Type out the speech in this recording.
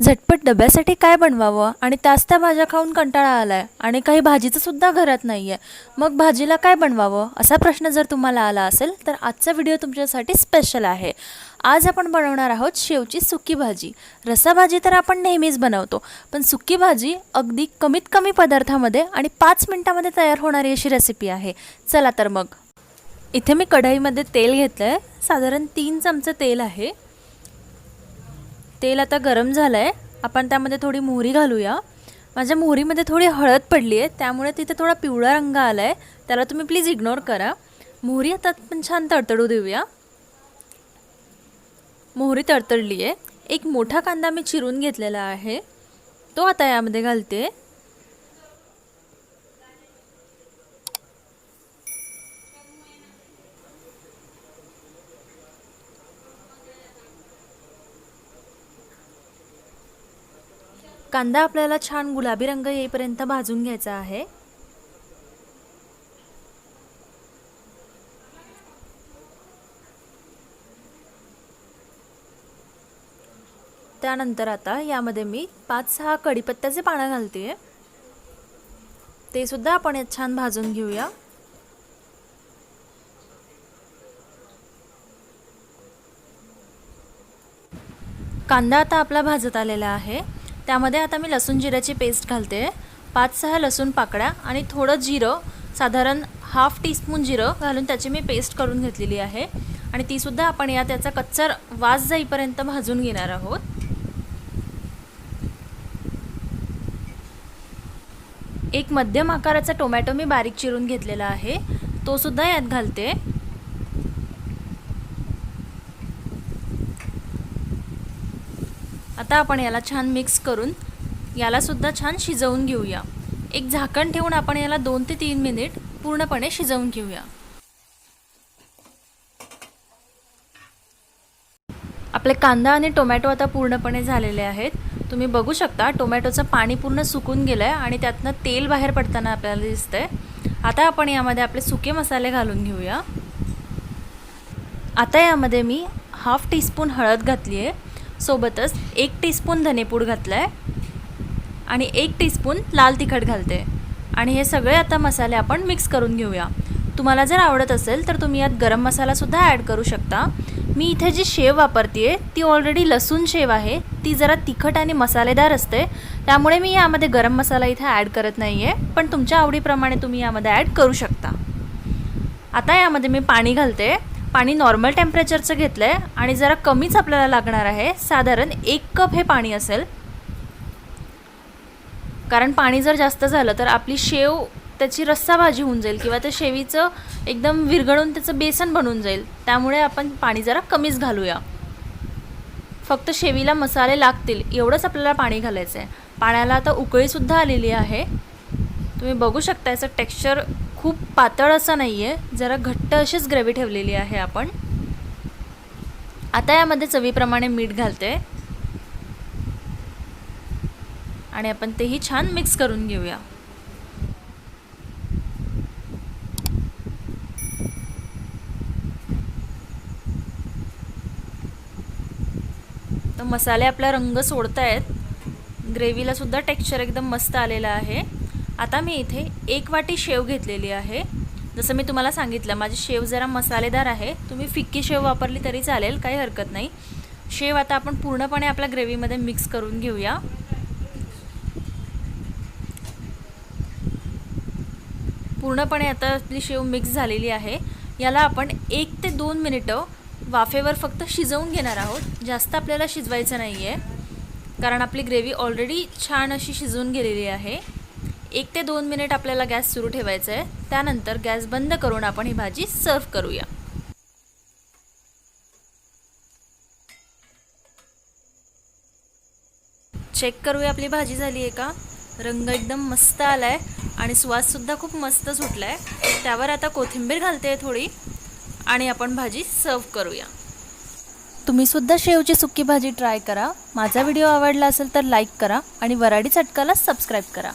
झटपट डब्यासाठी काय बनवावं आणि त्याच त्या भाज्या खाऊन कंटाळा आलाय आणि काही भाजीचं सुद्धा घरात नाहीये, मग भाजीला काय बनवावं असा प्रश्न जर तुम्हाला आला असेल तर आजचा व्हिडिओ तुमच्यासाठी स्पेशल आहे। आज आपण बनवणार आहोत शेवची सुकी भाजी। रसाभाजी तर आपण नेहमीच बनवतो, पण सुकी भाजी अगदी कमीत कमी पदार्थामध्ये आणि 5 मिनिटांमध्ये तयार होणारी अशी रेसिपी आहे। चला तर मग इथे मी कढईमध्ये तेल घेतलंय, साधारण 3 चमचे तेल आहे। तेल आता गरम झालंय, आपण त्यामध्ये थोडी मोहरी घालूया। माझ्या मोहरीमध्ये थोडी हळद पडली आहे, त्यामुळे तिथे थोडा पिवळा रंग आलाय, त्याला तुम्ही प्लीज इग्नोर करा। मोहरी आता आपण छान तडतडू देऊया। मोहरी तडतडली आहे। एक मोठा कांदा मी चिरून घेतलेला आहे, तो आता यामध्ये घालते। कांदा आपल्याला छान गुलाबी रंग येईपर्यंत भाजून घ्यायचा आहे। त्यानंतर आता यामध्ये मी 5-6 कढीपत्त्याचे पानं घालते, ते सुद्धा आपण यात छान भाजून घेऊया। कांदा आता आपला भाजत आलेला आहे, त्यामध्ये आता मी लसूण जिऱ्याची पेस्ट घालते। 5-6 लसूण पाकळ्या आणि थोडं जिरं, साधारण हाफ टीस्पून जिरं घालून त्याची मी पेस्ट करून घेतलेली आहे आणि ती सुद्धा आपण यात त्याचा कच्चा वास जाईपर्यंत भाजून घेणार आहोत। एक मध्यम आकाराचा टोमॅटो मी बारीक चिरून घेतलेला आहे, तो सुद्धा यात घालते। आता आपण याला छान मिक्स करून याला सुद्धा छान शिजवून घेऊया। एक झाकण ठेवून आपण याला 2 ते 3 मिनिट पूर्णपणे शिजवून घेऊया। आपले कांदा आणि टोमॅटो आता पूर्णपणे झालेले आहेत। तुम्ही बघू शकता टोमॅटोचं पाणी पूर्ण सुकून गेलंय आणि त्यातनं तेल बाहेर पडताना आपल्याला दिसतंय। आता आपण यामध्ये आपले सुके मसाले घालून घेऊया। आता यामध्ये मी हाफ टीस्पून हळद घातली आहे, सोबतच 1 टीस्पून धनेपूड घातलाय आणि 1 टीस्पून लाल तिखट घालते आणि हे सगळे आता मसाले आपण मिक्स करून घेऊया। तुम्हाला जर आवडत असेल तर तुम्ही यात गरम मसाला सुद्धा ॲड करू शकता। मी इथे जी शेव वापरते ती ऑलरेडी लसूण शेव आहे, ती जरा तिखट आणि मसालेदार असते, त्यामुळे मी यामध्ये गरम मसाला इथे ॲड करत नाही आहे, पण तुमच्या आवडीप्रमाणे तुम्ही यामध्ये ॲड करू शकता। आता यामध्ये मी पाणी घालते। पाणी नॉर्मल टेम्परेचरचं घेतलं आहे आणि जरा कमीच आपल्याला लागणार आहे, साधारण 1 कप हे पाणी असेल, कारण पाणी जर जास्त झालं तर आपली शेव त्याची रस्सा भाजी होऊन जाईल किंवा त्या शेवीचं एकदम विरघळून त्याचं बेसन बनून जाईल, त्यामुळे आपण पाणी जरा कमीच घालूया। फक्त शेवीला मसाले लागतील एवढंच आपल्याला पाणी घालायचं आहे। पाण्याला आता उकळीसुद्धा आलेली आहे, तुम्ही बघू शकता याचं टेक्स्चर खूप पातळ असं नाही आहे, जरा घट्ट अशीच ग्रेव्ही ठेवलेली आहे आपण। आता यामध्ये चवीप्रमाणे मीठ घालते आणि आपण तेही छान मिक्स करून घेऊया। तर मसाले आपला रंग सोडतायत, ग्रेव्हीला सुद्धा टेक्स्चर एकदम मस्त आलेलं आहे। आता मी इथे 1 वाटी शेव घेतलेली आहे। जसं मी तुम्हाला सांगितलं माझी शेव जरा मसालेदार आहे, तुम्ही फिक्की शेव वापरली तरी चालेल, काही हरकत नाही। शेव आता आपण पूर्णपणे आपल्या ग्रेव्हीमध्ये मिक्स करून घेऊया। पूर्णपणे आता आपली शेव मिक्स झालेली आहे। याला आपण 1 ते 2 मिनिटं वाफेवर फक्त शिजवून घेणार आहोत, जास्त आपल्याला शिजवायचं नाही आहे, कारण आपली ग्रेव्ही ऑलरेडी छान अशी शिजून गेलेली आहे। 1 ते 2 मिनिट आपल्याला गॅस सुरू ठेवायचा आहे, त्यानंतर गॅस बंद करून आपण ही भाजी सर्व करूया। चेक करूया आपली भाजी झाली आहे का। रंग एकदम मस्त आलाय आणि सुवाससुद्धा खूप मस्त सुटलाय। त्यावर आता कोथिंबीर घालते थोडी आणि आपण भाजी सर्व करूया। तुम्ही सुद्धा शेवची सुकी भाजी ट्राय करा। माझा व्हिडिओ आवडला असेल तर लाईक करा आणि वराडी चटकाला सबस्क्राईब करा।